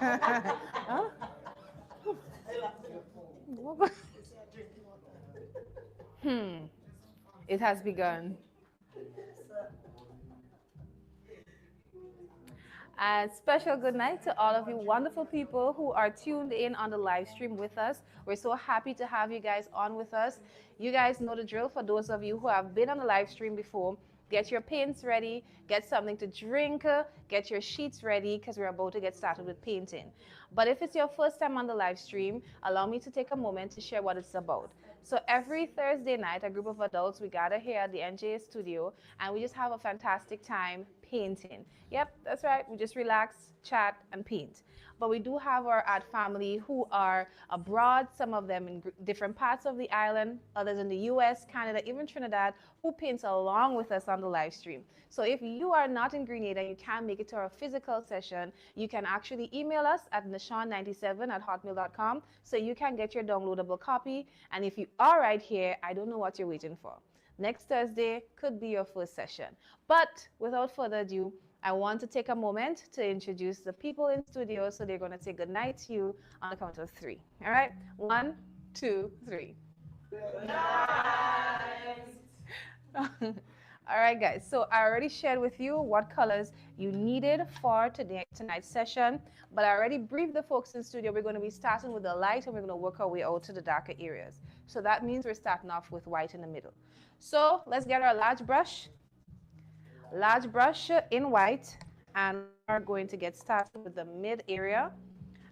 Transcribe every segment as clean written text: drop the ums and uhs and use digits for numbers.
Huh? Hmm. It has begun. And special good night to all of you wonderful people who are tuned in on the live stream with us. We're so happy to have you guys on with us. You guys know the drill. For those of you who have been on the live stream before, get your paints ready, get something to drink, get your sheets ready because we're about to get started with painting. But if it's your first time on the live stream, allow me to take a moment to share what it's about. So every Thursday night, a group of adults, we gather here at the NJA studio and we just have a fantastic time painting. Yep, that's right. We just relax, chat, and paint. But we do have our art family who are abroad, some of them in different parts of the island, others in the US, Canada, even Trinidad, who paints along with us on the live stream. So if you are not in Grenada and you can't make it to our physical session, you can actually email us at nashawn97@hotmail.com so you can get your downloadable copy. And if you are right here, I don't know what you're waiting for. Next Thursday could be your first session. But without further ado, I want to take a moment to introduce the people in studio. So they're going to say good night to you on the count of 3. All right? 1, 2, 3. Good night. All right, guys. So I already shared with you what colors you needed for tonight's session. But I already briefed the folks in studio. We're going to be starting with the light, and we're going to work our way out to the darker areas. So that means we're starting off with white in the middle. So let's get our large brush in white, and we're going to get started with the mid area.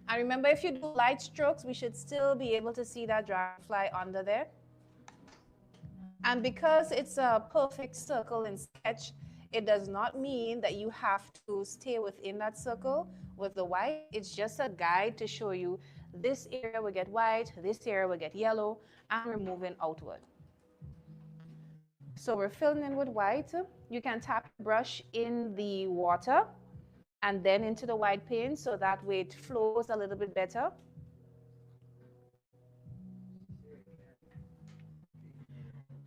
And remember, if you do light strokes, we should still be able to see that dragonfly under there. And because it's a perfect circle in sketch, it does not mean that you have to stay within that circle with the white. It's just a guide to show you this area will get white, this area will get yellow, and we're moving outward. So we're filling in with white. You can tap your brush in the water and then into the white paint so that way it flows a little bit better.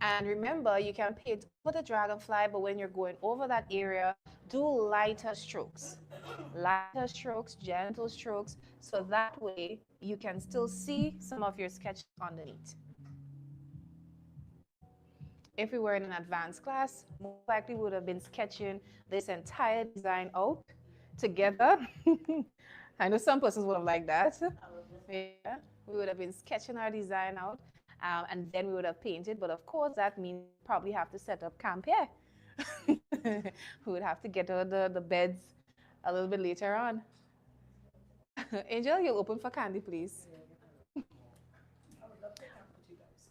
And remember, you can paint over the dragonfly, but when you're going over that area, do lighter strokes. Lighter strokes, gentle strokes, so that way you can still see some of your sketches underneath. If we were in an advanced class, most likely we would have been sketching this entire design out together. I know some persons would have liked that. Yeah, we would have been sketching our design out, and then we would have painted. But of course, that means we probably have to set up camp here. We would have to get out the beds a little bit later on. Angel, you'll open for candy, please.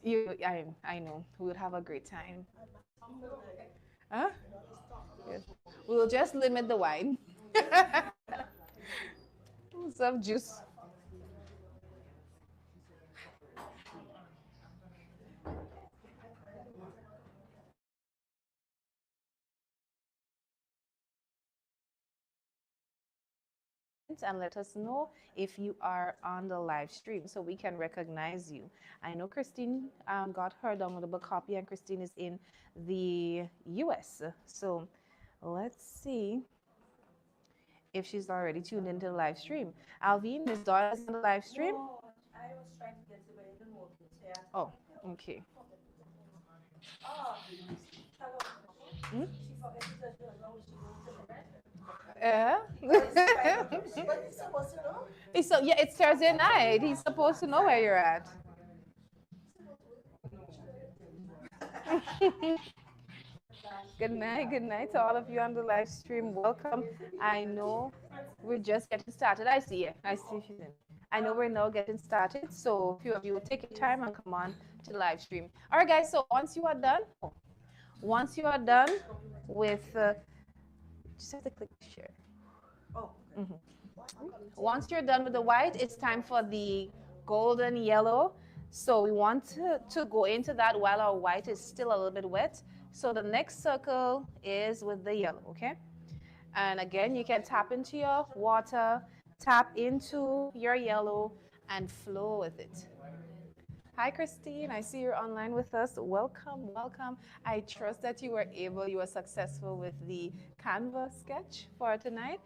I know. We would have a great time. Huh? Yes. We'll just limit the wine. Some juice. And let us know if you are on the live stream so we can recognize you. I know Christine got her downloadable copy, and Christine is in the US. So let's see if she's already tuned into the live stream. Alvin, Miss Doyle is on the live stream? No, I was trying to get to where the note is. Yeah. Oh, okay. Oh, Hmm? she forgot to tell you how she goes to the bed. But he's supposed to know. Yeah, it's Thursday night. He's supposed to know where you're at. Good night to all of you on the live stream. Welcome. I know we're just getting started. I see it. I see she's in. I know we're now getting started, so a few of you will take your time and come on to the live stream. All right, guys. So once you are done with, just have to click share. Oh. Once you're done with the white, it's time for the golden yellow. So we want to go into that while our white is still a little bit wet. So the next circle is with the yellow, okay? And again, you can tap into your water, tap into your yellow, and flow with it. Hi, Christine. I see you're online with us. Welcome, welcome. I trust that you were successful with the Canva sketch for tonight.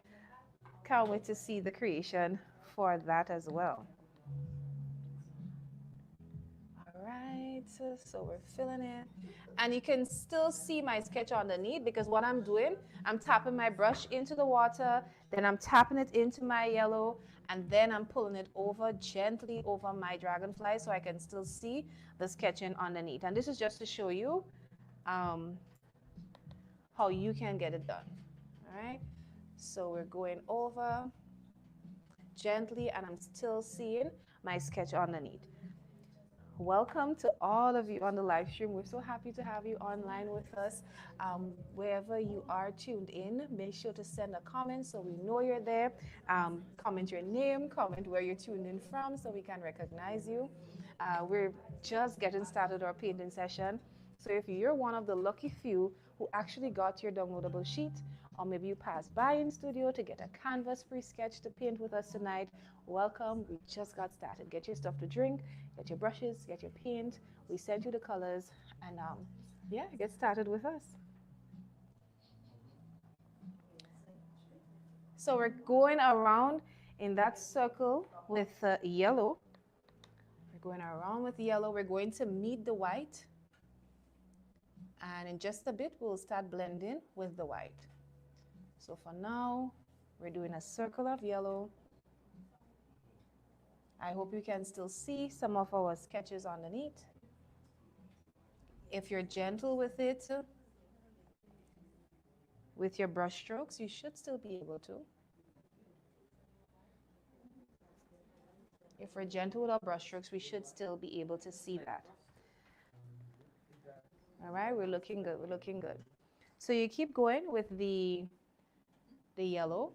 Can't wait to see the creation for that as well. All right, so we're filling it. And you can still see my sketch underneath because what I'm doing, I'm tapping my brush into the water, then I'm tapping it into my yellow, and then I'm pulling it over gently over my dragonfly so I can still see the sketching underneath. And this is just to show you um, how you can get it done. All right, so we're going over gently, and I'm still seeing my sketch underneath. Welcome to all of you on the live stream. We're so happy to have you online with us. Wherever you are tuned in, make sure to send a comment so we know you're there. Comment your name, comment where you're tuned in from so we can recognize you. We're just getting started our painting session. So if you're one of the lucky few who actually got your downloadable sheet, or maybe you passed by in studio to get a canvas free sketch to paint with us tonight, welcome. We just got started. Get your stuff to drink, get your brushes, get your paint. We sent you the colors, and yeah, get started with us. So we're going around in that circle with yellow. We're going around with yellow. We're going to meet the white. And in just a bit, we'll start blending with the white. So for now, we're doing a circle of yellow. I hope you can still see some of our sketches underneath. If you're gentle with it, with your brush strokes, you should still be able to. If we're gentle with our brush strokes, we should still be able to see that. All right, we're looking good, we're looking good. So you keep going with the yellow.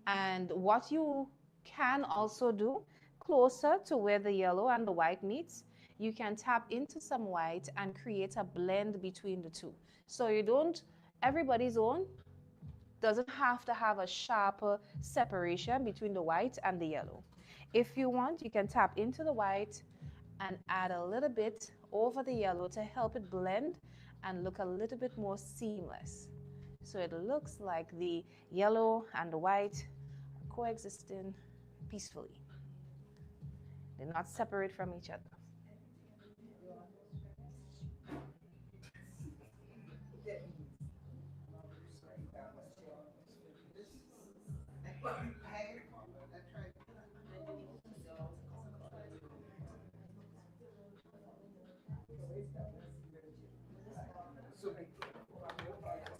And what you can also do, closer to where the yellow and the white meets, you can tap into some white and create a blend between the two. So you don't, everybody's own doesn't have to have a sharper separation between the white and the yellow. If you want, you can tap into the white and add a little bit over the yellow to help it blend and look a little bit more seamless. So it looks like the yellow and the white are coexisting peacefully. They're not separate from each other.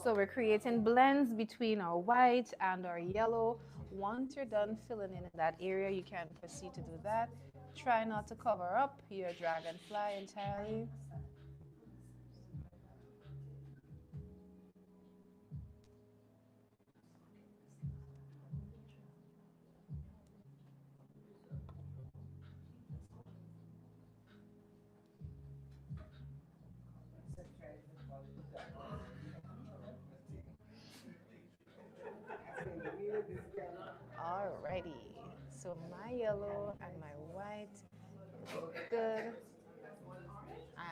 So we're creating blends between our white and our yellow. Once you're done filling in that area, you can proceed to do that. Try not to cover up your dragonfly entirely. Alrighty, so my yellow and my white look good.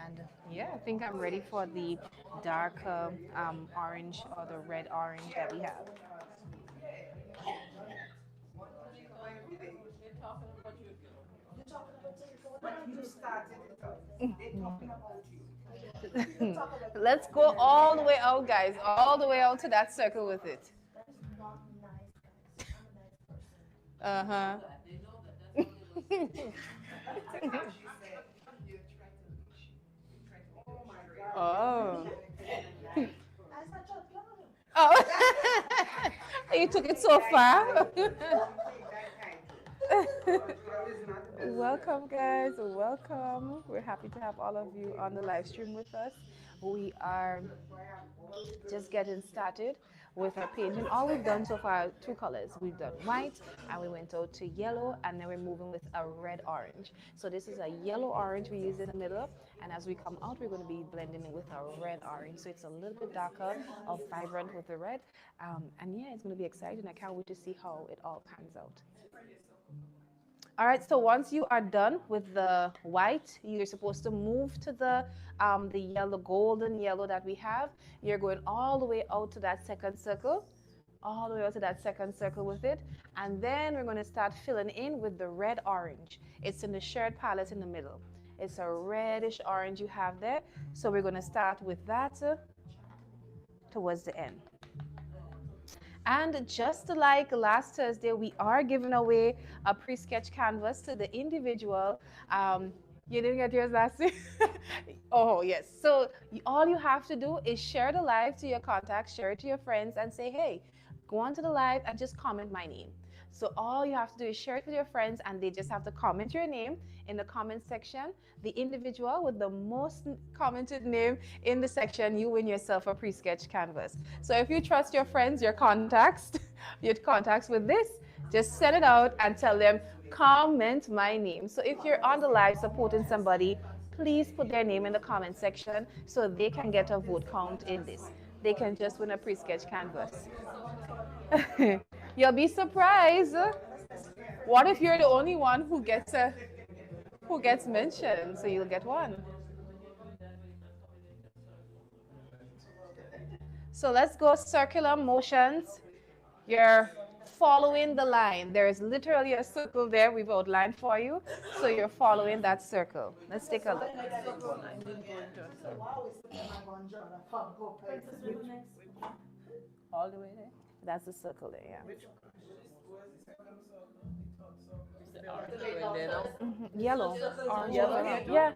And yeah, I think I'm ready for the dark orange or the red orange that we have. You're talking about you. You started it up. They're talking about you. You talk about Let's go all the way out, guys, all the way out to that circle with it. that is not nice, guys. I'm a nice person. Uh-huh. They know that. That's what they will say. She said, you're trying to reach. You're trying to. Oh my God. Oh. I said, "Just Oh. You took it so far. Welcome, guys. Welcome. We're happy to have all of you on the live stream with us. We are just getting started with our painting. All we've done so far are two colors. We've done white and we went out to yellow, and then we're moving with a red orange. So this is a yellow orange we use in the middle, and as we come out, we're going to be blending it with our red orange. So it's a little bit darker or vibrant with the red. And yeah, it's going to be exciting. I can't wait to see how it all pans out. All right, so once you are done with the white, you're supposed to move to the yellow, golden yellow that we have. You're going all the way out to that second circle. all the way out to that second circle with it. And then we're going to start filling in with the red orange. It's in the shared palette in the middle. It's a reddish orange you have there. So we're going to start with that towards the end. And just like last Thursday, we are giving away a pre-sketch canvas to the individual. You didn't get yours last week? Oh, yes. So all you have to do is share the live to your contacts, share it to your friends, and say, hey, go on to the live and just comment my name. So all you have to do is share it with your friends, and they just have to comment your name in the comment section. The individual with the most commented name in the section, you win yourself a pre-sketch canvas. So if you trust your friends, your contacts, your contacts with this, just send it out and tell them, comment my name. So if you're on the live supporting somebody, please put their name in the comment section so they can get a vote count in this. They can just win a pre-sketch canvas. You'll be surprised. What if you're the only one who gets mentioned? So you'll get one. So let's go circular motions. You're following the line. There is literally a circle there we've outlined for you. So you're following that circle. Let's take a look. All the way there? That's the circle there, yeah. Yellow. Orange. Yeah.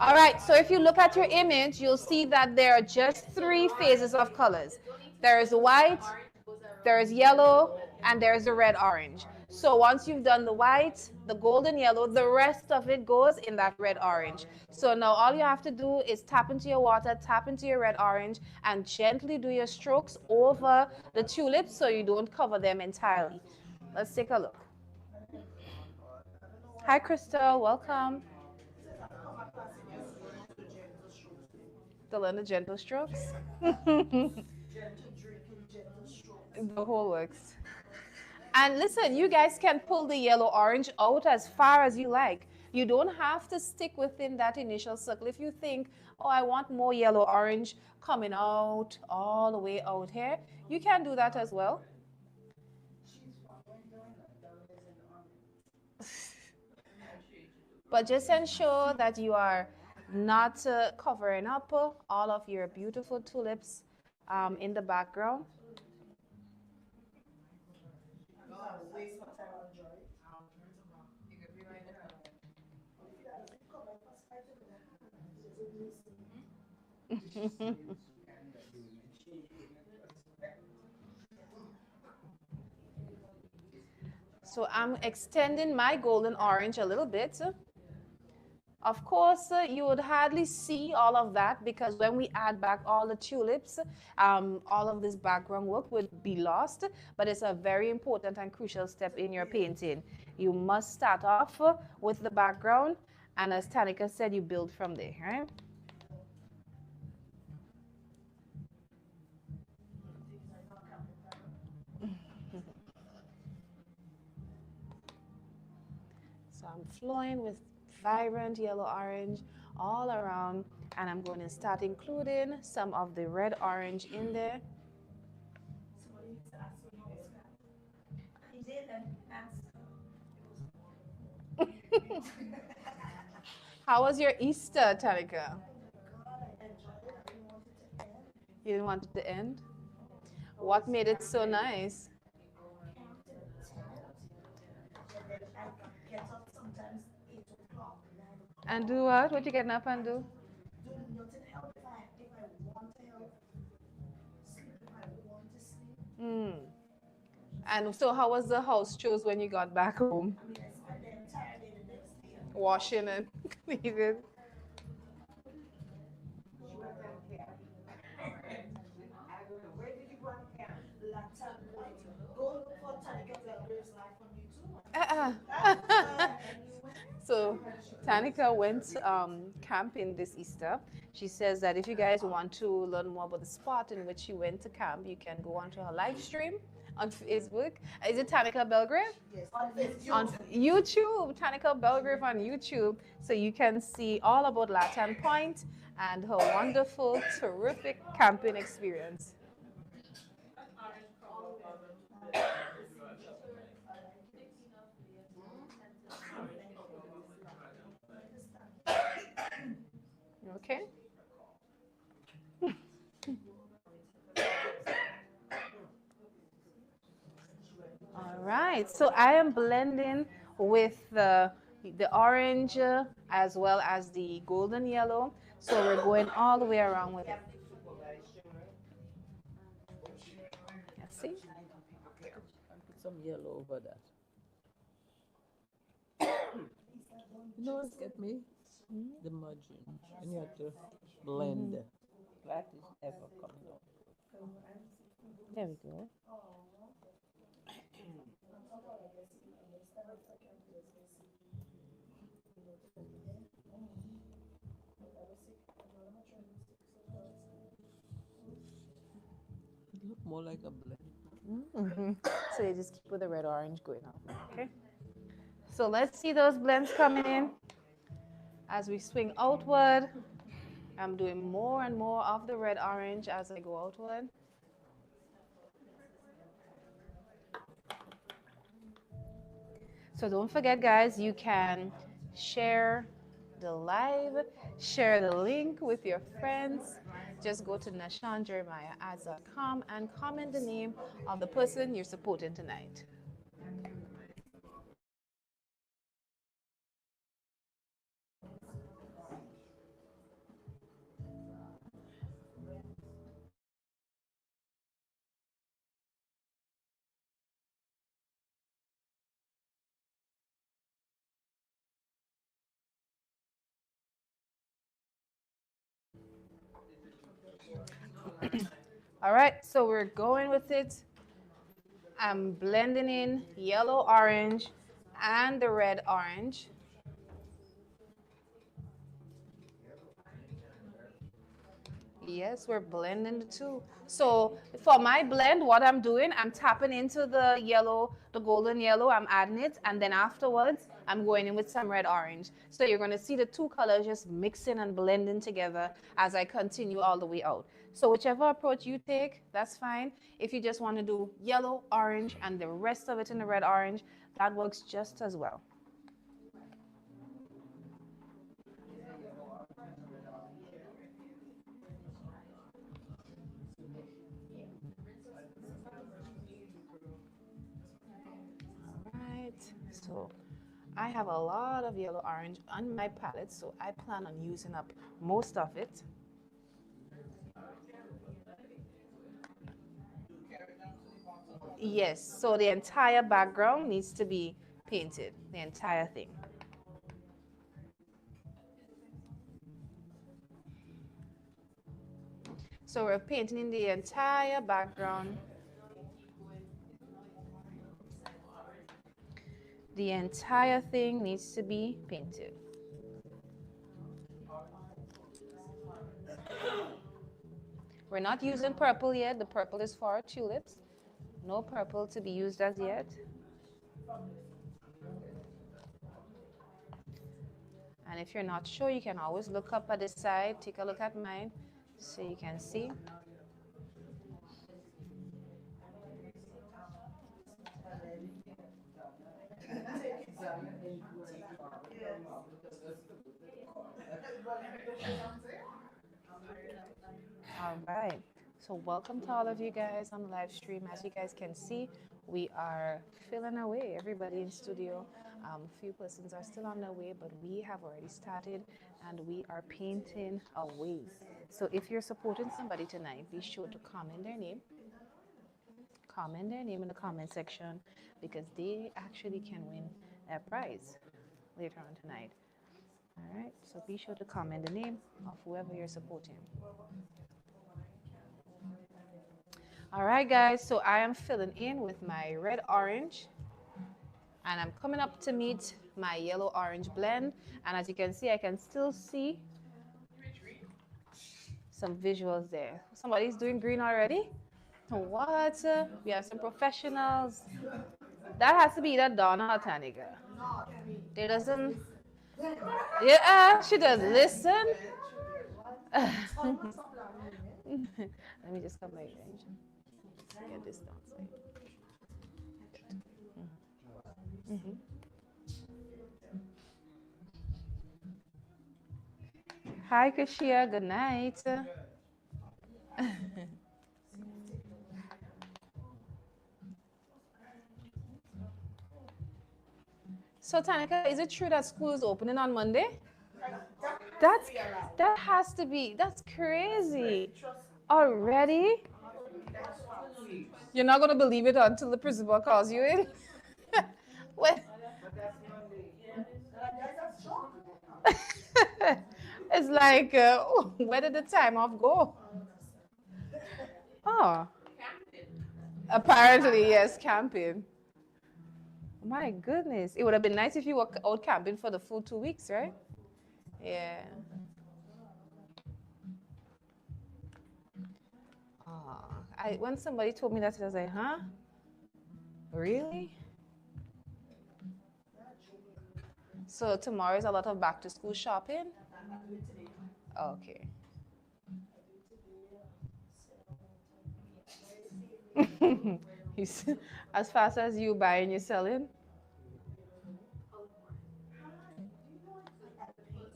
All right, so if you look at your image, you'll see that there are just three phases of colors. There's white, there's yellow, and there's the red orange. So once you've done the white, the golden yellow, the rest of it goes in that red orange. So now all you have to do is tap into your water, tap into your red orange, and gently do your strokes over the tulips so you don't cover them entirely. Let's take a look. Hi, Crystal. Welcome. To learn the gentle strokes. The whole works. And listen, you guys can pull the yellow orange out as far as you like. You don't have to stick within that initial circle. If you think, oh, I want more yellow orange coming out all the way out here, you can do that as well. But just ensure that you are not covering up all of your beautiful tulips in the background. So I'm extending my golden orange a little bit. Of course, you would hardly see all of that because when we add back all the tulips, all of this background work would be lost, but it's a very important and crucial step in your painting. You must start off with the background, and as Tanika said, you build from there, right? So I'm flowing with vibrant yellow-orange all around, and I'm going to start including some of the red-orange in there. How was your Easter, Tarika? You didn't want it to end? What made it so nice? And do what? What you getting up and do? Mm. And so how was the house chores when you got back home? Washing and cleaning. Where did you go on camp? Laptop light. Go look for Tanika Belgrave's life on YouTube. So Tanika went camping this Easter. She says that if you guys want to learn more about the spot in which she went to camp, you can go onto her live stream on Facebook. Is it Tanika Belgrave? Yes, on Facebook. On YouTube, Tanika Belgrave on YouTube. So you can see all about Latin Point and her wonderful, terrific camping experience. Okay. All right. So I am blending with the orange as well as the golden yellow. So we're going all the way around with it. Let's see. And put some yellow over that. You know what's get me? The margin. And you have to blend. That is ever coming out. There we go. It look more like a blend. So you just keep with the red orange going on. Okay. So let's see those blends coming in as we swing outward. I'm doing more and more of the red orange as I go outward. So don't forget, guys, you can share the live, share the link with your friends. Just go to nashanjeremiahads.com and comment the name of the person you're supporting tonight. All right, so we're going with it. I'm blending in yellow orange and the red orange. Yes, we're blending the two. So for my blend, what I'm doing, I'm tapping into the yellow, the golden yellow, I'm adding it, and then afterwards, I'm going in with some red orange. So you're going to see the two colors just mixing and blending together as I continue all the way out. So whichever approach you take, that's fine. If you just want to do yellow, orange, and the rest of it in the red orange, that works just as well. Right, so I have a lot of yellow orange on my palette, so I plan on using up most of it. Yes, so the entire background needs to be painted, the entire thing. So we're painting in the entire background. The entire thing needs to be painted. We're not using purple yet. The purple is for our tulips. No purple to be used as yet. And if you're not sure, you can always look up at the side, take a look at mine so you can see. All right. So welcome to all of you guys on the live stream. As you guys can see, we are filling away. Everybody in studio. A few persons are still on their way, but we have already started and we are painting away. So if you're supporting somebody tonight, be sure to comment their name. Comment their name in the comment section because they actually can win a prize later on tonight. All right. So be sure to comment the name of whoever you're supporting. All right, guys, so I am filling in with my red orange and I'm coming up to meet my yellow orange blend. And as you can see, I can still see some visuals there. Somebody's doing green already. What? We have some professionals. That has to be either Donna or Tanika. They doesn't. Yeah, she does listen. Let me just come my range. Your distance. Mhm. Hi, Kashia. Good night. So, Tanika, is it true that school is opening on Monday? That has to That's be allowed. that has to be. That's Right, crazy. trust me. Already? I'm not gonna believe that's 2 weeks. You're not gonna believe it until the principal calls you in. Well, That's a shock. it's like, where did the time off go? Oh, apparently, yes, camping. My goodness. It would have been nice if you were out camping for the full 2 weeks, right? Yeah. Oh, when somebody told me that, I was like, huh? Really? So tomorrow is a lot of back to school shopping? I do it today. Okay. I do it today. Very safe. You as fast as you buying, you're selling? Hi. Do you know if I paint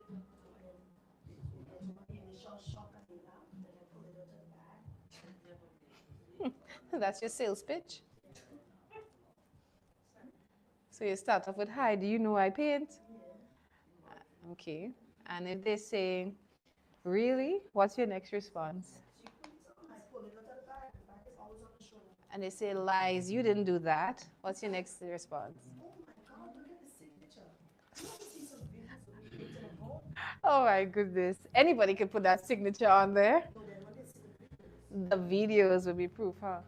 you get one initial shock and you laugh, then I pull it out of the bag? That's your sales pitch. So you start off with, hi, do you know I paint? Okay. And if they say, really? What's your next response? She puts it on. I pull it out of the bag. The bag is always on the shoulder. And they say, lies, you didn't do that. What's your next response? Oh my God, look at the signature. You want to see some videos of me painting at home? Oh my goodness. Anybody can put that signature on there. No, then when they see the videos. The videos will be proof, huh?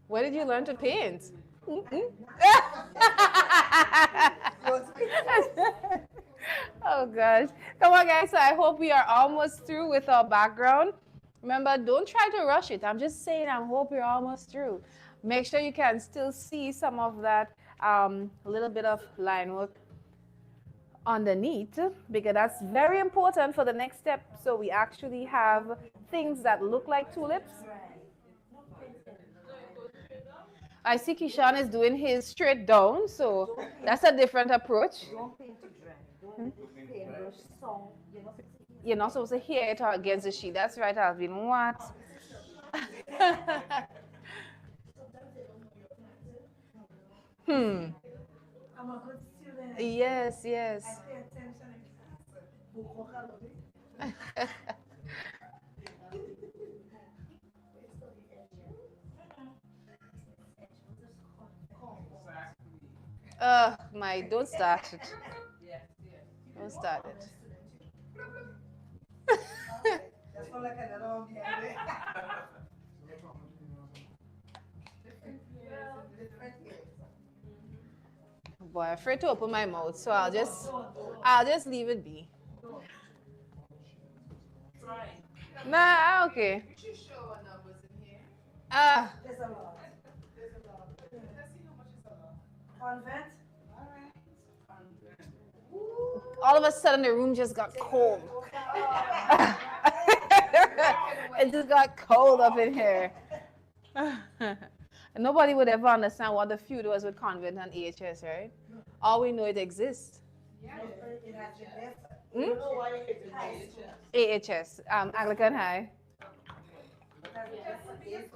Where did you learn to paint? Oh gosh. Come on, guys. So I hope we are almost through with our background. Remember, don't try to rush it. I'm just saying, I hope you're almost through. Make sure you can still see some of that little bit of line work underneath, because that's very important for the next step. So we actually have things that look like tulips. I see Kishan is doing his straight down, so that's a different approach. Don't paint to dry. Don't let the paintbrush sound. You're not supposed to hear it against the sheet. That's right, Alvin. What? Hmm. I'm a good student. Yes, yes. I pay attention in class. Beaucoup calories. Don't start it. Don't start it. That's for like another behind Boy, I'm afraid to open my mouth, so I'll just leave it be. Nah, okay. Ah, There's a lot. There's a lot. Let's see how much is a lot. Convent? All right. all of a sudden the room just got cold. It just got cold up in here. And nobody would ever understand what the feud was with convent and AHS, right? All we know it exists. Yeah. It has been there. Hmm? You know why it has AHS, Anglican High.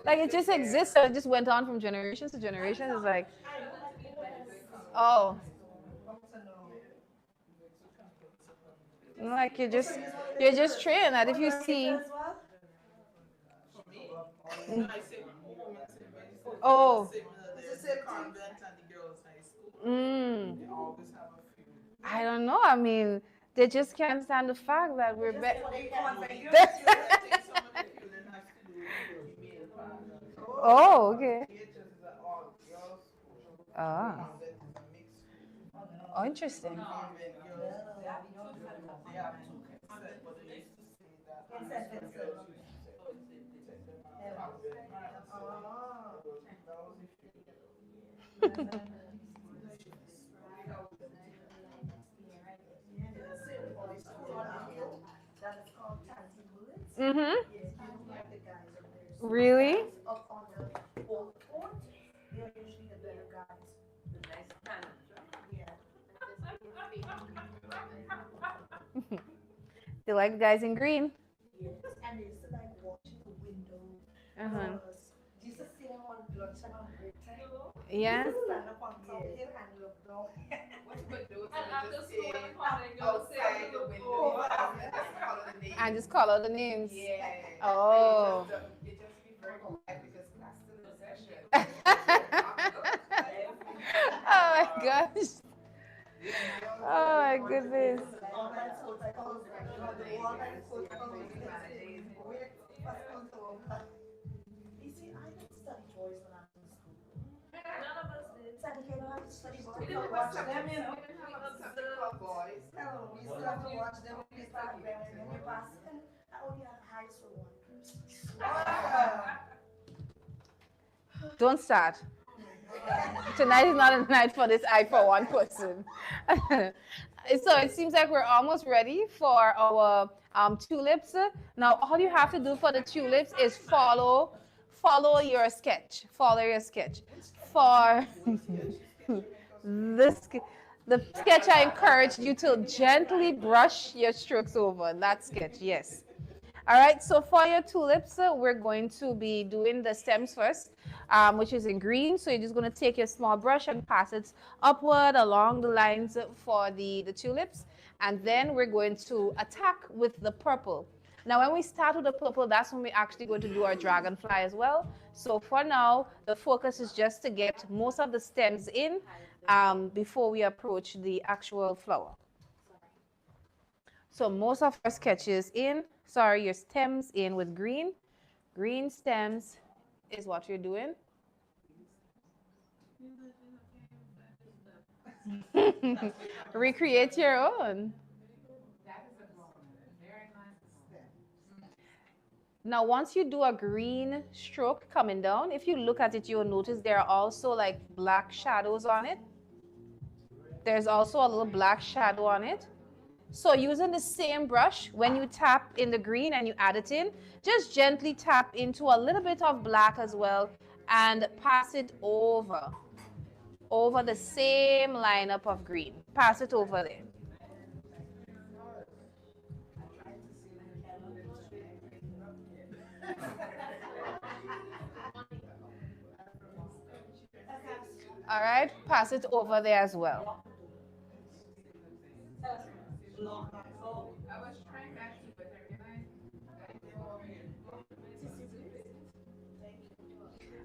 Like it just exists, it just went on from generations to generations. It's like, oh, like you're just trained that if you see, oh, mm, I don't know. I mean, they just can't stand the fact that we're better. Oh, okay. Ah. Oh, interesting. Mm-hmm. Yes, you don't have the guys up there. So the Really? guys up on the old fort, they are usually the better guys. Yeah. They like guys in green. Yes. And they used to like watching the window. Uh-huh. They used to see them on lunchtime on break time. They Yeah. used to stand up on top hill and look down. And just call out the names. Oh. Oh my gosh. Oh my goodness. All my protocols, all my protocols wait for school to open. You see, I didn't study toys when I was in school. Technically, I don't have to study, but we don't watch them, you know. We still have to watch them when they start bending and they pass. I only have heights for one person. Don't start. Tonight is not a night for this eye for one person. So it seems like we're almost ready for our tulips. Now all you have to do for the tulips is follow your sketch. Follow your sketch. For this the sketch, I encourage you to gently brush your strokes over that sketch. Yes. All right, so for your tulips, we're going to be doing the stems first, which is in green. So you're just going to take your small brush and pass it upward along the lines for the tulips. And then we're going to attack with the purple. Now, when we start with the purple, that's when we're actually going to do our dragonfly as well. So for now, the focus is just to get most of the stems in before we approach the actual flower. So most of our sketches in, sorry, your stems in with green. Green stems is what you're doing. Recreate your own. Now, once you do a green stroke coming down, if you look at it, you'll notice there are also like black shadows on it. There's also a little black shadow on it. So using the same brush, when you tap in the green and you add it in, just gently tap into a little bit of black as well and pass it over the same lineup of green. Pass it over there. All right, pass it over there as well.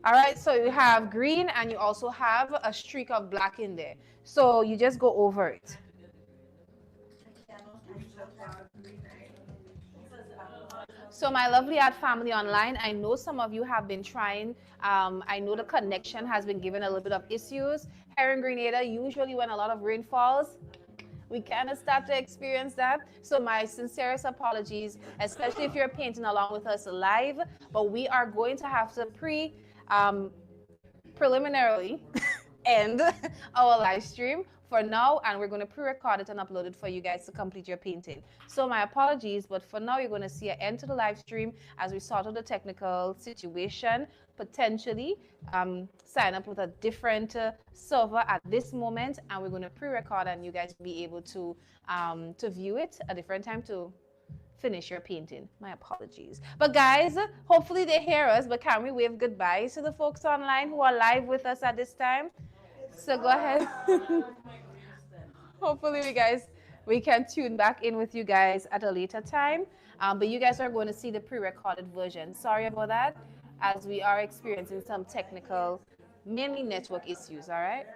All right, so you have green and you also have a streak of black in there. So you just go over it. So my lovely art family online, I know some of you have been trying. I know the connection has been given a little bit of issues. Here in Grenada, usually when a lot of rain falls, we kind of start to experience that. So my sincerest apologies, especially if you're painting along with us live, but we are going to have to preliminarily end our live stream for now, and we're going to pre-record it and upload it for you guys to complete your painting. So my apologies, but for now you're going to see an end to the live stream as we sort out the technical situation, potentially sign up with a different server at this moment, and we're going to pre-record and you guys will be able to view it a different time to finish your painting. My apologies. But guys, hopefully they hear us, but can we wave goodbyes to the folks online who are live with us at this time? So go ahead. Hopefully we can tune back in with you guys at a later time. But you guys are going to see the pre-recorded version. Sorry about that, as we are experiencing some technical, mainly network issues, all right?